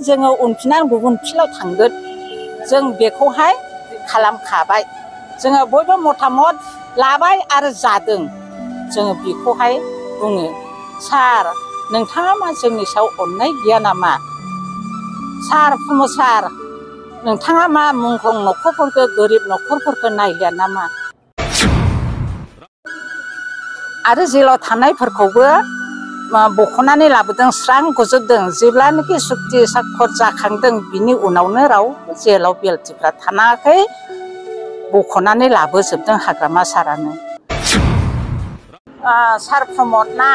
जोङो उनफिननानै गुबुन फिल्डआव थांगोन जों बेखौहाय खालामखाबाय जोङो बयबो मतामत लाबाय आरो जादों जोङो बेखौहाय बुङो सार नोंथाङा मा जोंनि सायाव अननाय गैया नामा सार प्रमद सार नोंथाङा मा मुंख्लं न'खरफोरखौ गोरिब न'खरफोरखौ नायलिया नामा आरो जेलाव थानायफोरखौबो बख'नानै लाबोदों स्रां गजोबदों जेब्लानोखि सुक्ति साखर जाखांदों बिनि उनावनो रावबो जेलाव बेलथिफ्रा थानाङाखै बख'नानै लाबोजोबदों हाग्रामा सारानो सार प्रमदना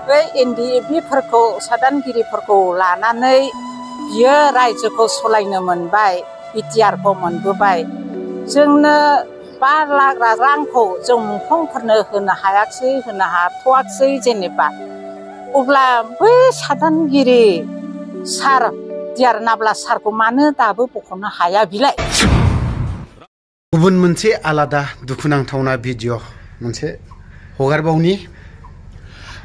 बै NDFBफोरखौ सादानगिरिफोरखौ लानानै बियो रायजोखौ सलायनो मोनबाय BTRखौ मोनबोबाय जोंनो 5 लाख रांखौ जों मुंख्लंफोरनो होनो हायाखसै होनो हाथ'वाखसै जेनेबा अब्ला बै सादानगिरि सार दियार नाब्ला सारखौ मानो दाबो बख'नो हाया बिलाय गुबुन मोनसे आलादा दुखुनांथावना भिडिअ मोनसे हगारबावनि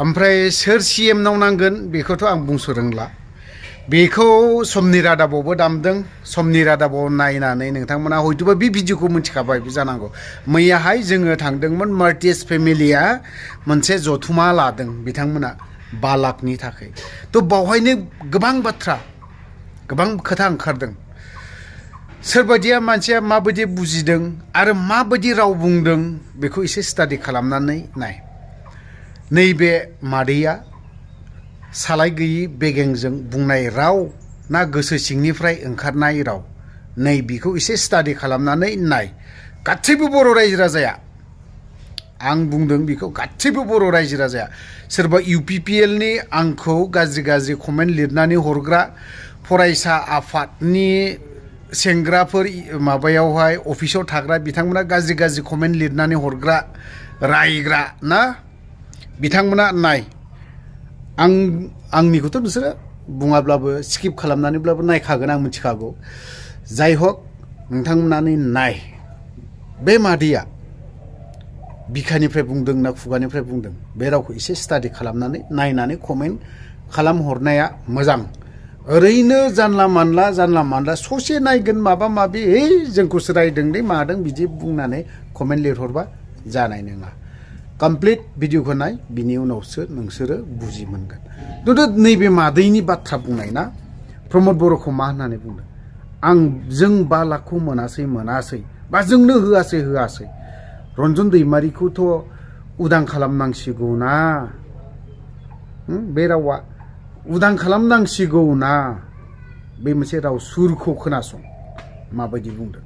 ओमफ्राय सोर CM नाव नांगोन बेखौथ' आं बुंस' रोंला बेखौ समनि रादाबावबो दामदों समनि रादाबाव नायनानै नोंथांमोना हयथ'बा बे भिडिअखौ मिथिखाबाय जानांगौ मैयाहाय जोङो थांदोंमोन मार्टिस फेमिलिया मोनसे जथुमा लादों बिथांमोना 5 लाखनि थाखाय थ' बावहायनो गोबां बाथ्रा गोबां खोथा ओंखारदों सोरबादिया मानसिया माबायदि बुजिदों आरो माबायदि राव बुंदों बेखौ एसे स्टाडि खालामनानै नाय नैबे मादैया सालाय गैयि बेगेंजों बुंनाय राव ना गोसो सिंनिफ्राय ओंखारनाय राव नै बेखौ एसे स्टाडि खालामनानै नाय गासैबो बर' रायजो राजाया आं बुंदों बेखौ गासैबो बर' रायजो राजाया सोरबा UPPL नि आंखौ गाज्रि कमेन्ट लिरनानै हरग्रा फरायसा आफादनि सेंग्राफोर माबायावहाय अफिसाव थाग्रा बिथांमोना गाज्रि कमेन्ट लिरनानै हरग्रा रायग्रा ना बिथांमोना नाय आंनिखौथ' नोंसोरो बुङाब्लाबो स्किप खालामनानैब्लाबो नायखागोन आं मिथिखागौ जाय हक नोंथांमोनानो नाय बे मादैया बिखानिफ्राय बुंदों ना खुगानिफ्राय बुंदों बे रावखौ एसे स्टाडि खालामनानै नायनानै कमेन्ट खालामहरनाया मोजां ओरैनो जानला मानला ससे नायगोन माबा माबि जोंखौसो रायदों दे मादों बिदि बुंनानै कमेन्ट लिरहरबा जानाय नङा कमप्लीट भिडिअखौ नाय बिनि उनावसो नोंसोरो बुजि मोनगोन खिन्थु नैबे मादैनि बाथ्रा बुंनाय ना प्रमद बर'खौ मा होननानै बुंदों जों 5 लाखखौ मोनासै बा जोंनो होआसै रन्जन दैमारिखौथ' उदां खालामनांसिगौ ना बे रावा उदां खालामनांसिगौ ना बे मोनसे राव सुरखौ खोनासं माबायदि बुंदों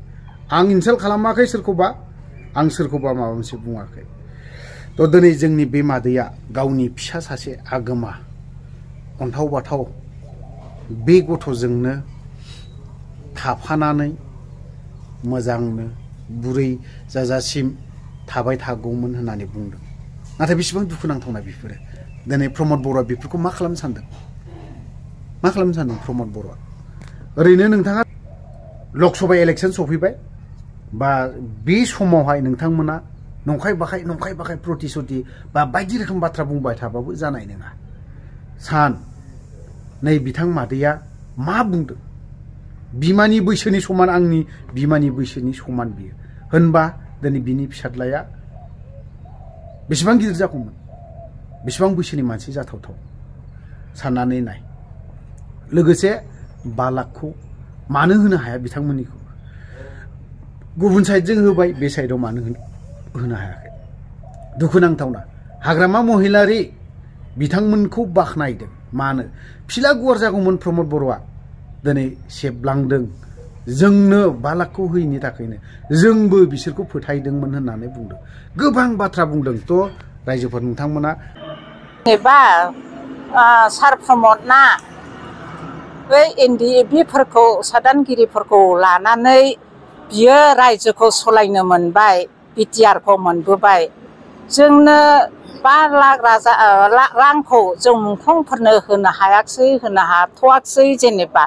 आं इनसाल्ट खालामाखै सोरखौबा आं सोरखौबा माबा मोनसे बुङाखै थ' दिनै जोंनि बे मादैया गावनि फिसा सासे आगोमा अन्थाव बाथाव बे गथ'जोंनो थाफानानै मोजांनो बुरै जाजासिम थाबाय थागौमोन होननानै बुंदों नाथाय बेसेबां दुखुनांथावना बेफोरो दिनै प्रमद बर'आ बेफोरखौ मा खालामनो सानदों प्रमद बर'आ ओरैनो नोंथाङा लकसभा इलेक्सन सफैबाय बा बे समावहाय नोंथांमोना नंखाय बाखाय प्रतिश्रुति बा बायदि रोखोम बाथ्रा बुंबाय थाबाबो जानाय नङा नै बिथां मादैया मा बुंदों बिमानि बैसोनि समान आंनि बिमानि बैसोनि समान बियो होनबा दिनै बिनि फिसाज्लाया बेसेबां गिदिर जागौमोन बेसेबां बैसोनि मानसि जाथावथाव साननानै नाय लोगोसे 5 लाखखौ मानो होनो हाया बिथांमोननिखौ गुबुन साइडजों होबाय बे साइडआव मानो होनो हायाखै दुखुनांथावना हाग्रामा महिलारि बिथांमोनखौ बाखनायदों मानो फिला गुवार जागौमोन प्रमद बर'आ दिनै सेबलांदों जोंनो 5 लाखखौ होयिनि थाखायनो जोंबो बिसोरखौ फोथायदोंमोन होननानै बुंदों गोबां बाथ्रा बुंदों थ' रायजोफोर नोंथांमोना एबा सार प्रमदना बै NDFBफोरखौ सादानगिरिफोरखौ लानानै बियो रायजोखौ सलायनो मोनबाय BTRखौ मोनबोबाय जोंनो 5 लाख रांखौ जों मुंख्लंफोरनो होनो हायाखसै होनो हाथ'वाखसै जेनेबा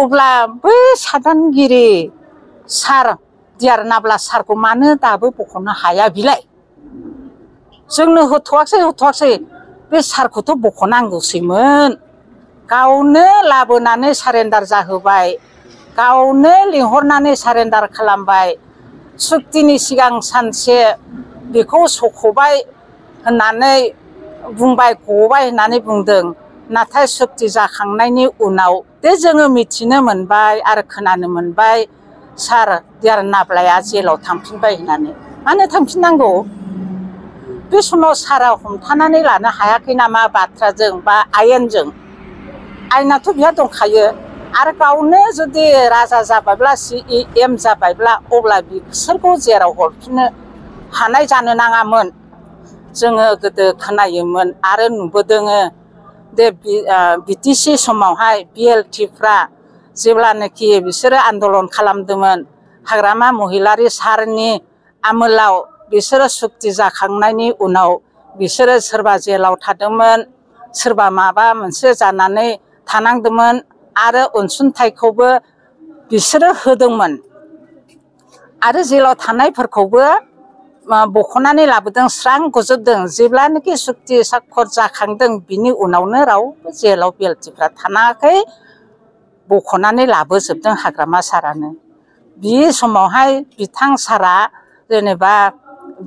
अब्ला बै सादानगिरि सार दियार नाब्ला सारखौ मानो दाबो बख'नो हाया बिलाय जोंनो होथ'वाखसै बे सारखौथ' बख'नांगौसैमोन गावनो लाबोनानै सारेन्डार जाहोबाय गावनो लिंहरनानै सारेन्डार खालामबाय सुक्तिनि सिगां सानसे बेखौ सख'बाय होननानै बुंबाय गबाय होननानै बुंदों नाथाय सुक्ति जाखांनायनि उनाव दे जोङो मिथिनो मोनबाय आरो खोनानो मोनबाय सार देर नाब्लाया जेलाव थांफिनबाय होननानै मानो थांफिननांगौ बे समाव सारा हमथानानै लानो हायाखै नामा बाथ्राजों बा आयेनजों आयेनाथ' बिहा दंखायो आरो गावनो जुदि राजा जाबायब्ला CEM जाबायब्ला अब्ला बिसोरखौ जेराव हरफिननो हानाय जानो नाङामोन जोङो गोदो खोनायोमोन आरो नुबोदोङो दे BTC समावहाय BLTफ्रा जेब्लानोखि बिसोरो आन्दलन खालामदोंमोन हाग्रामा महिलारि सारनि आमोलाव बिसोरो सुक्ति जाखांनायनि उनाव बिसोरो सोरबा जेलाव थादोंमोन सोरबा माबा मोनसे जानानै थानांदोंमोन आरो अनसुंथाइखौबो बिसोरो होदोंमोन आरो जेलाव थानायफोरखौबो बख'नानै लाबोदों स्रां गजोबदों जेब्लानोखि सुक्ति साखर जाखांदों बिनि उनावनो रावबो जेलाव BLTफ्रा थानाङाखै बख'नानै लाबोजोबदों हाग्रामा सारानो बे समावहाय बिथां सारा जेनेबा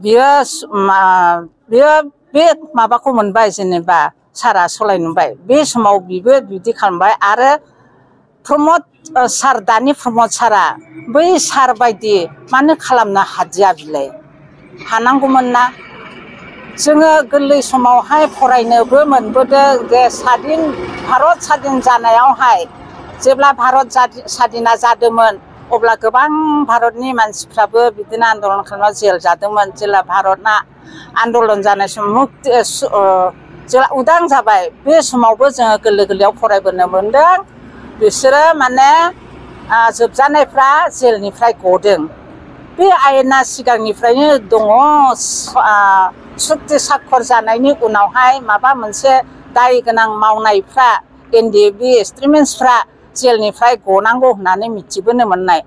बियो बे माबाखौ मोनबाय जेनेबा सारा सलायनो मोनबाय बे समाव बिबो बिदि खालामबाय आरो प्रमद सार दानि प्रमद सारा बै सार बायदि मानो खालामनो हादिया बिलाय हानांगौमोन ना जोङो गोरलै समावहाय फरायनोबो मोनबोदों जे भारत स्वाधीन जानायावहाय जेब्ला भारत स्वाधीना जादोंमोन अब्ला गोबां भारतनि मानसिफ्राबो बिदिनो आन्दलन खालामना जेल जादोंमोन जेब्ला भारतआ आन्दलन जानाय समाव जेब्ला उदां जाबाय बे समावबो जोङो गोरलै गोरलैयाव फरायबोनो मोनदों बिसोरो माने जोबजानायफ्रा जेलनिफ्राय गदों बे आयेना सिगांनिफ्रायनो दङ सुक्ति साखर जानायनि उनावहाय माबा मोनसे दाय गोनां मावनायफ्रा NDAB एक्सट्रिमिस्टफ्रा जेलनिफ्राय गनांगौ होननानै मिथिबोनो मोननाय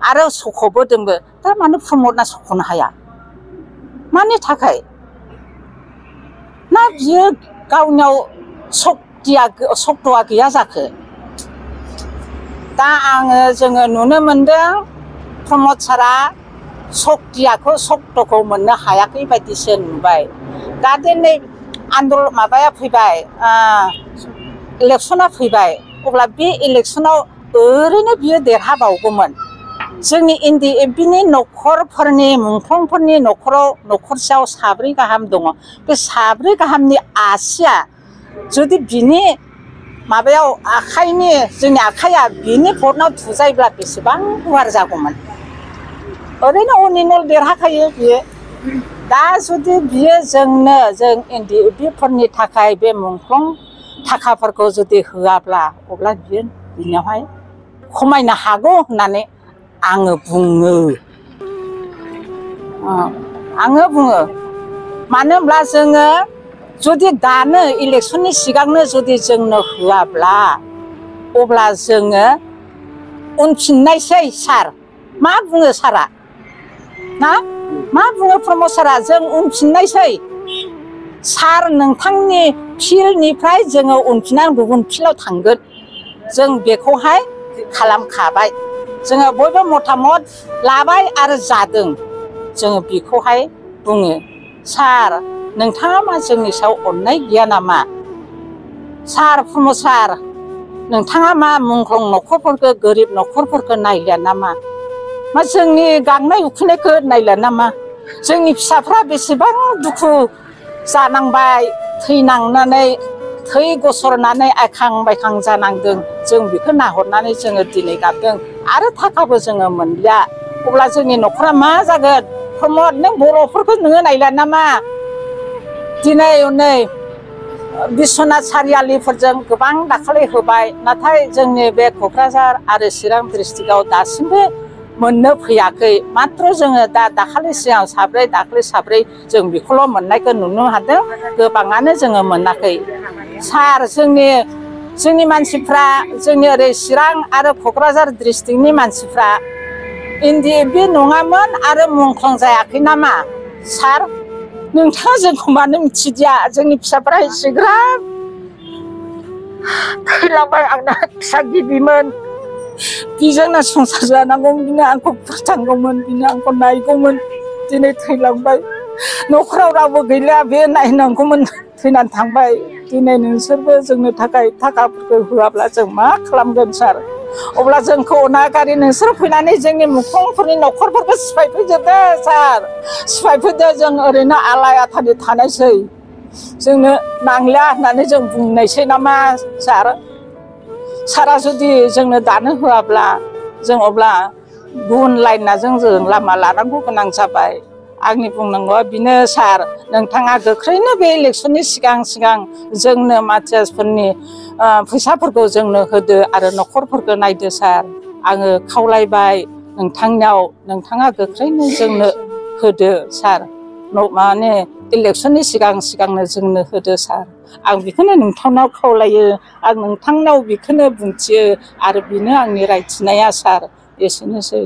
आरो सख'बोदोंबो दा मानो प्रमदना सख'नो हाया मानि थाखाय ना बियो गावनियाव सक्त'आ गैया जाखो दा जोङो नुनो मोनदों प्रमद सारा सक्त'खौ मोननो हायाखै बायदिसो नुबाय दा दिनै आन्दलन माबाया फैबाय इलेक्सना फैबाय अब्ला बे इलेक्सनाव ओरैनो बियो देरहाबावगौमोन जोंनि NDABनि न'खरफोरनि मुंख्लंफोरनि न'खरसेयाव 4 गाहाम दङ बे 4 गाहामनि आसिया जुदि बिनि माबायाव जोंनि आखाइया बिनि भटनाव थुजायोब्ला बेसेबां गुवार जागौमोन ओरैनो अनिनल देरहाखायो बियो दा जुदि बियो जों NDABफोरनि थाखाय बे मुंख्लं थाखाफोरखौ जुदि होआब्ला अब्ला बियो बिनियावहाय खमायनो हागौ होननानै आङो बुङो मानो होनब्ला जोङो जुदि दानो इलेक्सननि सिगांनो जुदि जोंनो होआब्ला अब्ला जोङो उनफिननायसै सार मा बुङो सारा ना मा बुङो प्रमद सारा जों उनफिननायसै सार नोंथांनि फिल्डनिफ्राय जोङो उनफिननानै गुबुन फिल्डआव थांगोन जों बेखौहाय खालामखाबाय जोङो बयबो मतामत लाबाय आरो जादों जोङो बेखौहाय बुङो सार नोंथाङा मा जोंनि सायाव अननाय गैया नामा सार प्रमद सार नोंथाङा मा मुंख्लं न'खरफोरखौ गोरिब न'खरफोरखौ नायलिया नामा मा जोंनि गांनाय उखैनायखौ नायलिया नामा जोंनि फिसाफ्रा बेसेबां दुखु जानांबाय थैनांनानै थै गसरनानै आयखां बायखां जानांदों जों बेखौ नाहरनानै जोङो दिनै गाबदों आरो थाखाबो जोङो मोनलिया अब्ला जोंनि न'खरा मा जागोन प्रमद नों बर'फोरखौ नोङो नायला नामा दिनै बिश्वनाथ सारियालिफोरजों गोबां दाखालि होबाय नाथाय जोंनि बे क'क्राझार आरो चिरां डिस्ट्रिक्टआव दासिमबो मोननो फैयाखै मात्र जोङो दाखालि सिगां दाखालि साब्रै जों बेखौल' मोननायखौ नुनो हादों गोबाङानो जोङो मोनाखै सार जोंनि मानसिफ्रा जोंनि ओरै चिरां आरो क'क्राझार डिस्ट्रिक्टनि मानसिफ्रा NDAB नङामोन आरो मुंख्लं जायाखै नामा सार नोंथाङा जोंखौ मानो मिथिदिया जोंनि फिसाफ्रा एसेग्राब थैलांबाय आंना फिसा गिबिमोन बिजोंनो संसार जानांगौमोन बिनो आंखौ फोथांगौमोन बिनो आंखौ नायगौमोन दिनै थैलांबाय न'खराव रावबो गैला बे नायनांगौमोन थैनानै थांबाय दिनै नोंसोरबो जोंनो थाखाय थाखाफोरखौ होआब्ला जों मा खालामगोन सार अब्ला जोंखौ अनागारि नोंसोर फैनानै जोंनि मुखुंफोरनि न'खरफोरखौ सिफायफैजोबदो सार सिफायफैदो जों ओरैनो आलाय आथानि थानायसै जोंनो नांला होननानै जों बुंनायसै नामा सार सारा जुदि जोंनो दानो होआब्ला जों अब्ला गुबुन लाइनाजों जों लामा लानांगौ गोनां जाबाय आंनि बुंनांगौआ बिनो सार नोंथाङा गोख्रैनो बे इलेक्सननि सिगां जोंनो मानसिफोरनि फैसाफोरखौ जोंनो होदो आरो न'खरफोरखौ नायदो सार आङो खावलायबाय नोंथांनियाव नोंथाङा गोख्रैनो जोंनो होदो सार माने इलेक्सननि सिगांनो जोंनो होदो सार आं बेखौनो नोंथांनाव खावलायो आं नोंथांनाव बेखौनो बुंथियो आरो बेनो आंनि रायथिनाया सार एसेनोसै